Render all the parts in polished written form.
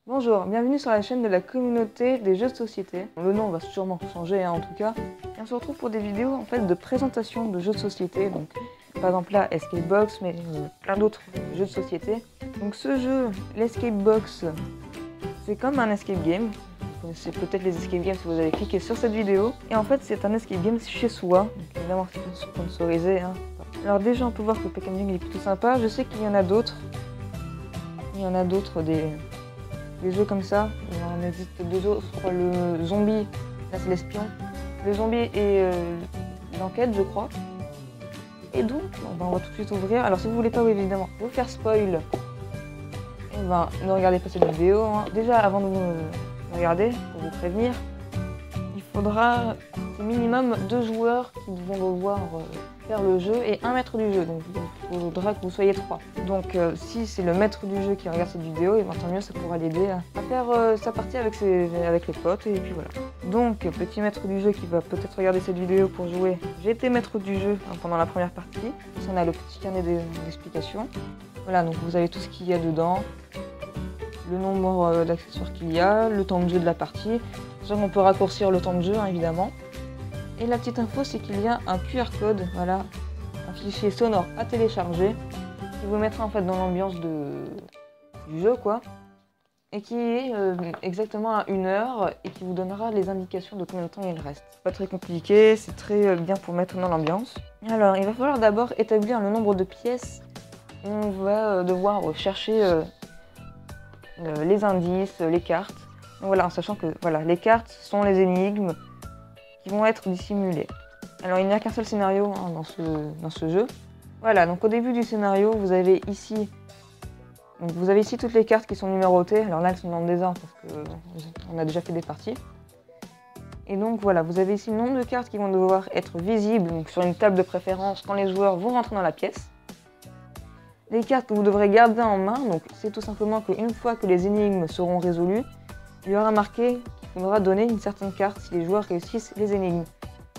Bonjour, bienvenue sur la chaîne de la communauté des jeux de société. Le nom va sûrement changer en tout cas. Et on se retrouve pour des vidéos en fait de présentation de jeux de société. Donc par exemple là Escape Box, mais plein d'autres jeux de société. Donc ce jeu, l'Escape Box, c'est comme un escape game. Vous connaissez peut-être les escape games si vous avez cliqué sur cette vidéo. Et en fait c'est un escape game chez soi. Donc évidemment c'est sponsorisé. Alors déjà on peut voir que le packaging est plutôt sympa. Je sais qu'il y en a d'autres. Il y en a d'autres des jeux comme ça. Il en existe deux autres. Le zombie, là c'est l'espion. Le zombie et l'enquête je crois. Et donc on va tout de suite ouvrir. Alors si vous voulez pas évidemment vous faire spoil, ne regardez pas cette vidéo. Déjà avant de vous regarder, pour vous prévenir, il faudra au minimum 2 joueurs qui vont devoir faire le jeu et un maître du jeu. Donc il faudra que vous soyez 3. Donc si c'est le maître du jeu qui regarde cette vidéo, et tant mieux, ça pourra l'aider à faire sa partie avec les potes et puis voilà. Donc petit maître du jeu qui va peut-être regarder cette vidéo pour jouer. J'ai été maître du jeu pendant la première partie. On a le petit carnet d'explications. Voilà, donc vous avez tout ce qu'il y a dedans. Le nombre d'accessoires qu'il y a, le temps de jeu de la partie. On peut raccourcir le temps de jeu évidemment. Et la petite info, c'est qu'il y a un QR code, voilà, un fichier sonore à télécharger qui vous mettra en fait dans l'ambiance du jeu quoi, et qui est exactement à 1 heure et qui vous donnera les indications de combien de temps il reste. C'est pas très compliqué, c'est très bien pour mettre dans l'ambiance. Alors il va falloir d'abord établir le nombre de pièces. On va devoir chercher les indices, les cartes. Donc voilà, en sachant que voilà, les cartes sont les énigmes qui vont être dissimulées. Alors il n'y a qu'un seul scénario dans ce jeu. Voilà, donc au début du scénario, vous avez ici toutes les cartes qui sont numérotées. Alors là, elles sont dans le désordre parce qu'on a déjà fait des parties. Et donc voilà, vous avez ici le nombre de cartes qui vont devoir être visibles donc sur une table de préférence quand les joueurs vont rentrer dans la pièce. Les cartes que vous devrez garder en main, donc c'est tout simplement qu'une fois que les énigmes seront résolues, il y aura marqué qu'il faudra donner une certaine carte si les joueurs réussissent les énigmes.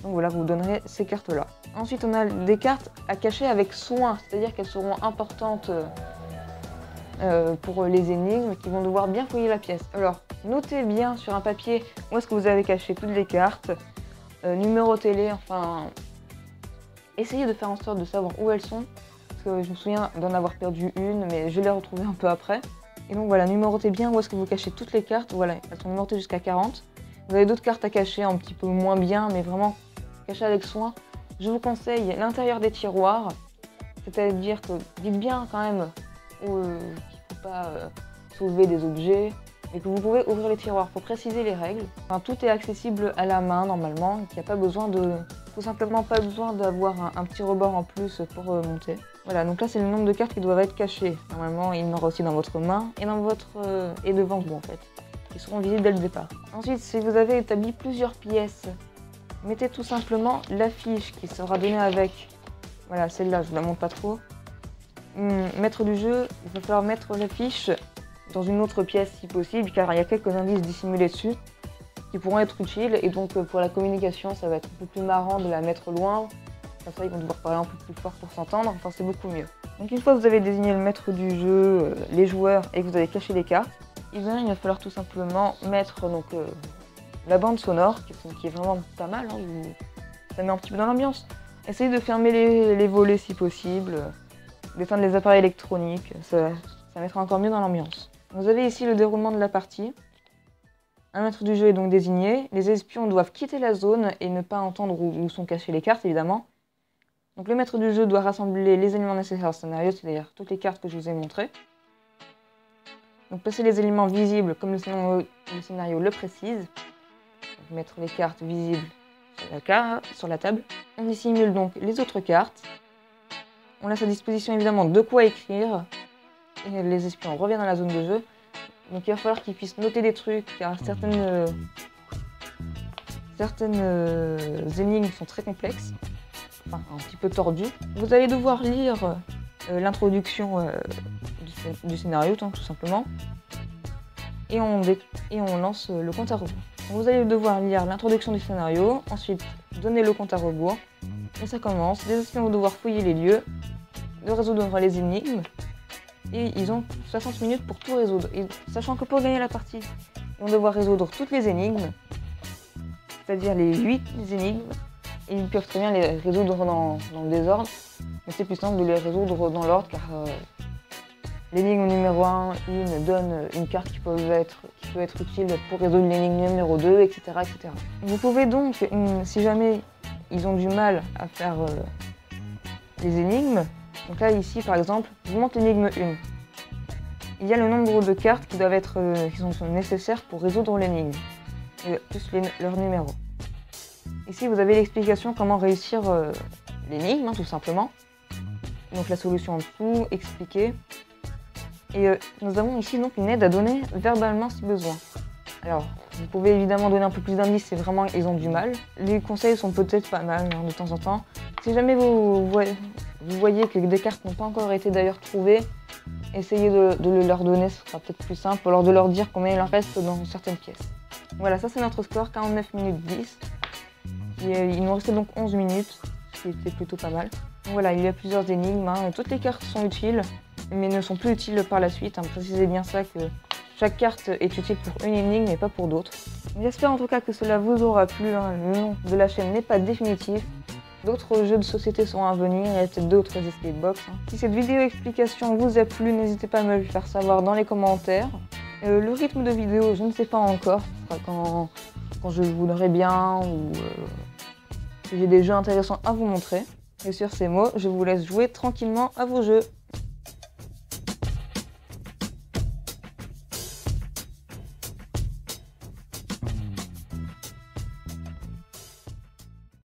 Donc voilà, vous donnerez ces cartes-là. Ensuite, on a des cartes à cacher avec soin, c'est-à-dire qu'elles seront importantes pour les énigmes qui vont devoir bien fouiller la pièce. Alors, notez bien sur un papier où est-ce que vous avez caché toutes les cartes, numérotez-les, enfin, essayez de faire en sorte de savoir où elles sont. Parce que je me souviens d'en avoir perdu une, mais je l'ai retrouvée un peu après. Et donc voilà, numérotez bien où est-ce que vous cachez toutes les cartes. Voilà, elles sont numérotées jusqu'à 40. Vous avez d'autres cartes à cacher un petit peu moins bien, mais vraiment cachées avec soin. Je vous conseille l'intérieur des tiroirs. C'est-à-dire que dites bien quand même qu'il ne faut pas soulever des objets, et que vous pouvez ouvrir les tiroirs. Il faut préciser les règles. Enfin, tout est accessible à la main normalement, il n'y a pas besoin tout simplement pas besoin d'avoir un petit rebord en plus pour monter. Voilà, donc là c'est le nombre de cartes qui doivent être cachées. Normalement, il y en aura aussi dans votre main et devant vous en fait, qui seront visibles dès le départ. Ensuite, si vous avez établi plusieurs pièces, mettez tout simplement l'affiche qui sera donnée avec. Voilà, celle-là, je ne la montre pas trop. Maître du jeu, il va falloir mettre l'affiche dans une autre pièce si possible, car il y a quelques indices dissimulés dessus qui pourront être utiles, et donc pour la communication ça va être un peu plus marrant de la mettre loin, comme ça ils vont devoir parler un peu plus fort pour s'entendre, enfin c'est beaucoup mieux. Donc une fois que vous avez désigné le maître du jeu, les joueurs, et que vous avez caché les cartes, il va falloir tout simplement mettre la bande sonore, qui est vraiment pas mal, ça met un petit peu dans l'ambiance. Essayez de fermer les volets si possible, d'éteindre les appareils électroniques, ça mettra encore mieux dans l'ambiance. Vous avez ici le déroulement de la partie. Un maître du jeu est donc désigné. Les espions doivent quitter la zone et ne pas entendre où sont cachées les cartes, évidemment. Donc le maître du jeu doit rassembler les éléments nécessaires au scénario, c'est-à-dire toutes les cartes que je vous ai montrées. Donc placer les éléments visibles comme le scénario le précise. Donc, mettre les cartes visibles sur la table. On dissimule donc les autres cartes. On laisse à disposition évidemment de quoi écrire. Et les espions reviennent dans la zone de jeu. Donc il va falloir qu'ils puissent noter des trucs, car certaines énigmes sont très complexes, enfin un petit peu tordues. Vous allez devoir lire l'introduction du scénario, tout simplement, et on lance le compte à rebours. Vous allez devoir lire l'introduction du scénario, ensuite donner le compte à rebours, et ça commence. Les espions vont devoir fouiller les lieux, de résoudre les énigmes, et ils ont 60 minutes pour tout résoudre. Et sachant que pour gagner la partie, ils vont devoir résoudre toutes les énigmes, c'est-à-dire les 8 énigmes, et ils peuvent très bien les résoudre dans le désordre, mais c'est plus simple de les résoudre dans l'ordre car l'énigme numéro 1, il donne une carte qui peut être utile pour résoudre l'énigme numéro 2, etc., etc. Vous pouvez donc, si jamais ils ont du mal à faire les énigmes, donc là ici par exemple, je vous montre l'énigme 1. Il y a le nombre de cartes qui doivent être qui sont nécessaires pour résoudre l'énigme, plus leur numéro. Ici vous avez l'explication comment réussir l'énigme, tout simplement. Donc la solution en dessous, expliquée. Et nous avons ici donc une aide à donner verbalement si besoin. Alors, vous pouvez évidemment donner un peu plus d'indices si vraiment ils ont du mal. Les conseils sont peut-être pas mal de temps en temps. Si jamais vous voyez que des cartes n'ont pas encore été d'ailleurs trouvées, essayez de le leur donner, ce sera peut-être plus simple, ou alors de leur dire combien il en reste dans certaines pièces. Voilà, ça c'est notre score, 49 minutes 10. Et il nous restait donc 11 minutes, ce qui était plutôt pas mal. Donc voilà, il y a plusieurs énigmes, toutes les cartes sont utiles, mais ne sont plus utiles par la suite. Précisez bien ça, que chaque carte est utile pour une énigme et pas pour d'autres. J'espère en tout cas que cela vous aura plu. Le nom de la chaîne n'est pas définitif. D'autres jeux de société sont à venir et peut-être d'autres escape box. Si cette vidéo explication vous a plu, n'hésitez pas à me le faire savoir dans les commentaires. Le rythme de vidéo, je ne sais pas encore. Ce sera quand je voudrais bien ou si j'ai des jeux intéressants à vous montrer. Et sur ces mots, je vous laisse jouer tranquillement à vos jeux.